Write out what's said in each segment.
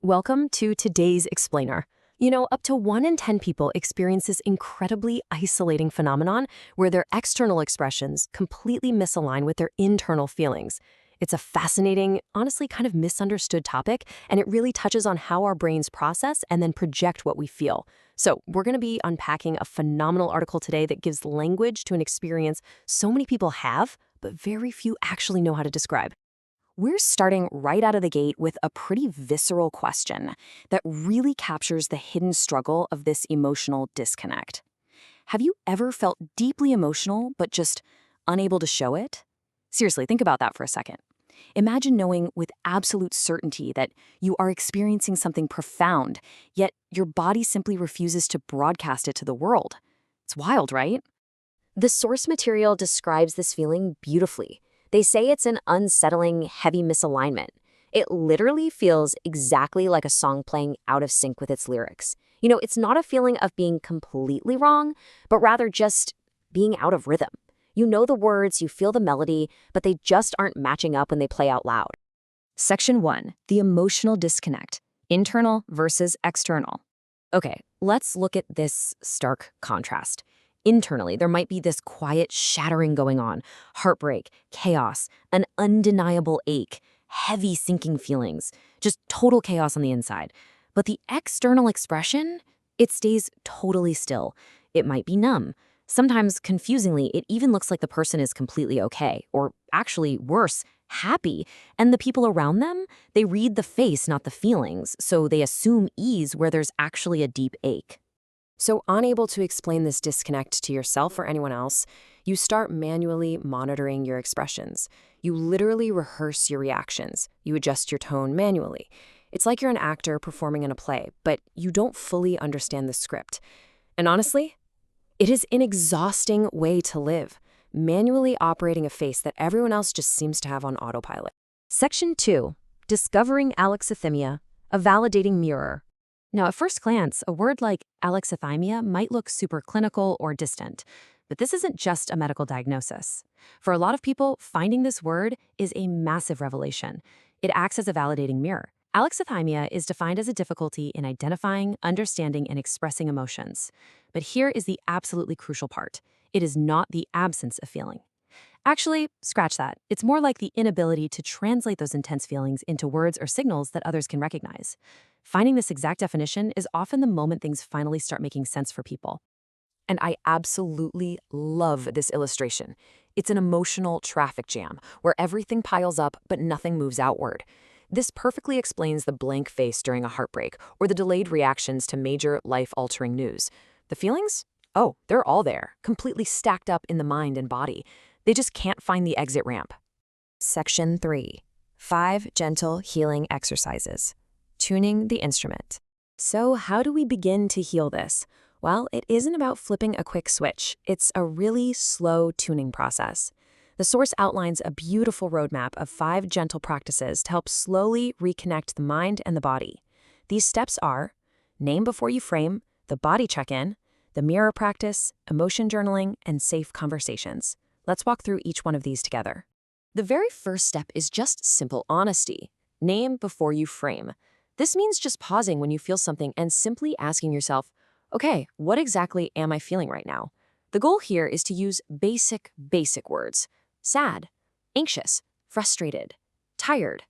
Welcome to today's explainer. Up to 1 in 10 people experience this incredibly isolating phenomenon where their external expressions completely misalign with their internal feelings. It's a fascinating, honestly kind of misunderstood topic, and it really touches on how our brains process and then project what we feel. So we're going to be unpacking a phenomenal article today that gives language to an experience so many people have, but very few actually know how to describe. We're starting right out of the gate with a pretty visceral question that really captures the hidden struggle of this emotional disconnect. Have you ever felt deeply emotional but just unable to show it? Seriously, think about that for a second. Imagine knowing with absolute certainty that you are experiencing something profound, yet your body simply refuses to broadcast it to the world. It's wild, right? The source material describes this feeling beautifully. They say it's an unsettling, heavy misalignment. It literally feels exactly like a song playing out of sync with its lyrics. It's not a feeling of being completely wrong, but rather just being out of rhythm. You know the words, you feel the melody, but they just aren't matching up when they play out loud. Section 1. The emotional disconnect. Internal versus external. Okay, let's look at this stark contrast. Internally, there might be this quiet shattering going on, heartbreak, chaos, an undeniable ache, heavy sinking feelings, just total chaos on the inside. But the external expression, it stays totally still. It might be numb. Sometimes, confusingly, it even looks like the person is completely okay, or actually worse, happy. And the people around them, they read the face, not the feelings, so they assume ease where there's actually a deep ache. So, unable to explain this disconnect to yourself or anyone else, you start manually monitoring your expressions. You literally rehearse your reactions. You adjust your tone manually. It's like you're an actor performing in a play, but you don't fully understand the script. And honestly, it is an exhausting way to live, manually operating a face that everyone else just seems to have on autopilot. Section 2. Discovering Alexithymia, a validating mirror. Now, at first glance, a word like alexithymia might look super clinical or distant, but this isn't just a medical diagnosis. For a lot of people, finding this word is a massive revelation. It acts as a validating mirror. Alexithymia is defined as a difficulty in identifying, understanding, and expressing emotions. But here is the absolutely crucial part. It is not the absence of feeling. Actually, scratch that. It's more like the inability to translate those intense feelings into words or signals that others can recognize. Finding this exact definition is often the moment things finally start making sense for people. And I absolutely love this illustration. It's an emotional traffic jam where everything piles up but nothing moves outward. This perfectly explains the blank face during a heartbreak or the delayed reactions to major life-altering news. The feelings? Oh, they're all there, completely stacked up in the mind and body. They just can't find the exit ramp. Section 3. 5 gentle healing exercises. Tuning the instrument. So how do we begin to heal this? Well, it isn't about flipping a quick switch. It's a really slow tuning process. The source outlines a beautiful roadmap of 5 gentle practices to help slowly reconnect the mind and the body. These steps are name before you frame, the body check-in, the mirror practice, emotion journaling, and safe conversations. Let's walk through each one of these together. The very first step is just simple honesty. Name before you frame. This means just pausing when you feel something and simply asking yourself, okay, what exactly am I feeling right now? The goal here is to use basic words. Sad, anxious, frustrated, tired.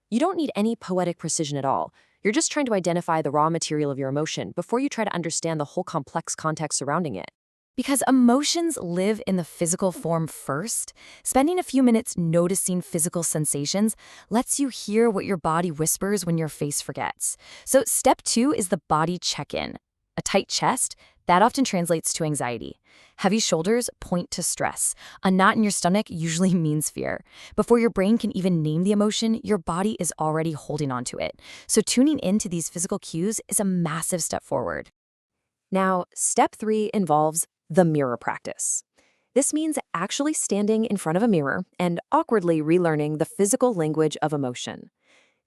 You don't need any poetic precision at all. You're just trying to identify the raw material of your emotion before you try to understand the whole complex context surrounding it. Because emotions live in the physical form first, spending a few minutes noticing physical sensations lets you hear what your body whispers when your face forgets. So step 2 is the body check-in. A tight chest, that often translates to anxiety. Heavy shoulders point to stress. A knot in your stomach usually means fear. Before your brain can even name the emotion, your body is already holding on to it. So tuning into these physical cues is a massive step forward. Now, step 3 involves the mirror practice. This means actually standing in front of a mirror and awkwardly relearning the physical language of emotion.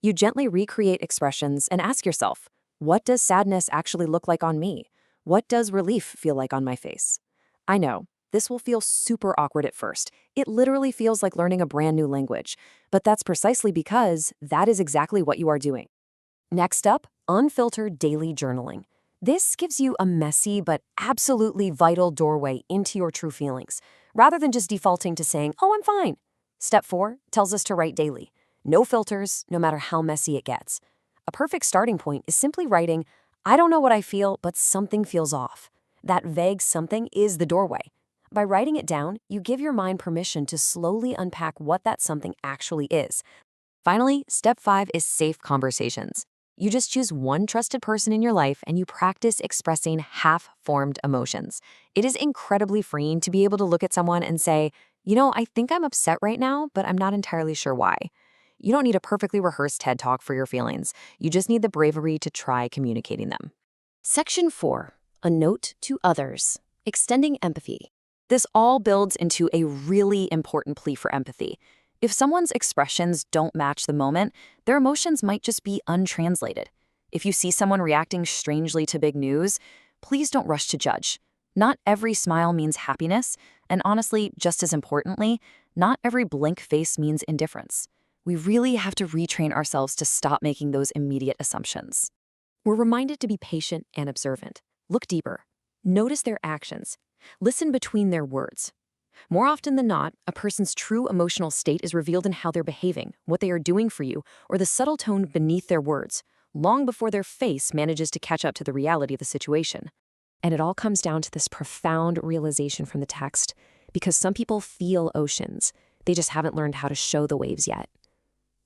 You gently recreate expressions and ask yourself, what does sadness actually look like on me? What does relief feel like on my face? I know, this will feel super awkward at first. It literally feels like learning a brand new language, but that's precisely because that is exactly what you are doing. Next up, unfiltered daily journaling. This gives you a messy but absolutely vital doorway into your true feelings, rather than just defaulting to saying, "Oh, I'm fine." Step 4 tells us to write daily. No filters, no matter how messy it gets. A perfect starting point is simply writing, "I don't know what I feel, but something feels off." That vague something is the doorway. By writing it down, you give your mind permission to slowly unpack what that something actually is. Finally, step 5 is safe conversations. You just choose one trusted person in your life and you practice expressing half-formed emotions. It is incredibly freeing to be able to look at someone and say, I think I'm upset right now, but I'm not entirely sure why. You don't need a perfectly rehearsed TED Talk for your feelings. You just need the bravery to try communicating them. Section 4, a note to others, extending empathy. This all builds into a really important plea for empathy. If someone's expressions don't match the moment, their emotions might just be untranslated. If you see someone reacting strangely to big news, please don't rush to judge. Not every smile means happiness, and honestly, just as importantly, not every blank face means indifference. We really have to retrain ourselves to stop making those immediate assumptions. We're reminded to be patient and observant. Look deeper. Notice their actions. Listen between their words. More often than not, a person's true emotional state is revealed in how they're behaving, what they are doing for you, or the subtle tone beneath their words, long before their face manages to catch up to the reality of the situation. And it all comes down to this profound realization from the text, because some people feel oceans. They just haven't learned how to show the waves yet.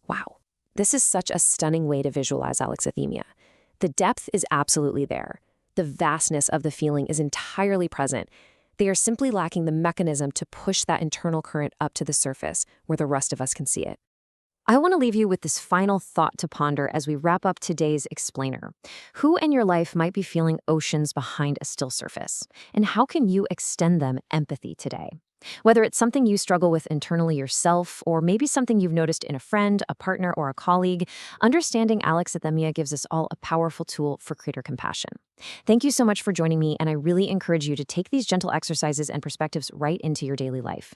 Wow. This is such a stunning way to visualize alexithymia. The depth is absolutely there. The vastness of the feeling is entirely present. They are simply lacking the mechanism to push that internal current up to the surface where the rest of us can see it. I want to leave you with this final thought to ponder as we wrap up today's explainer. Who in your life might be feeling oceans behind a still surface? And how can you extend them empathy today? Whether it's something you struggle with internally yourself, or maybe something you've noticed in a friend, a partner, or a colleague, understanding alexithymia gives us all a powerful tool for greater compassion. Thank you so much for joining me, and I really encourage you to take these gentle exercises and perspectives right into your daily life.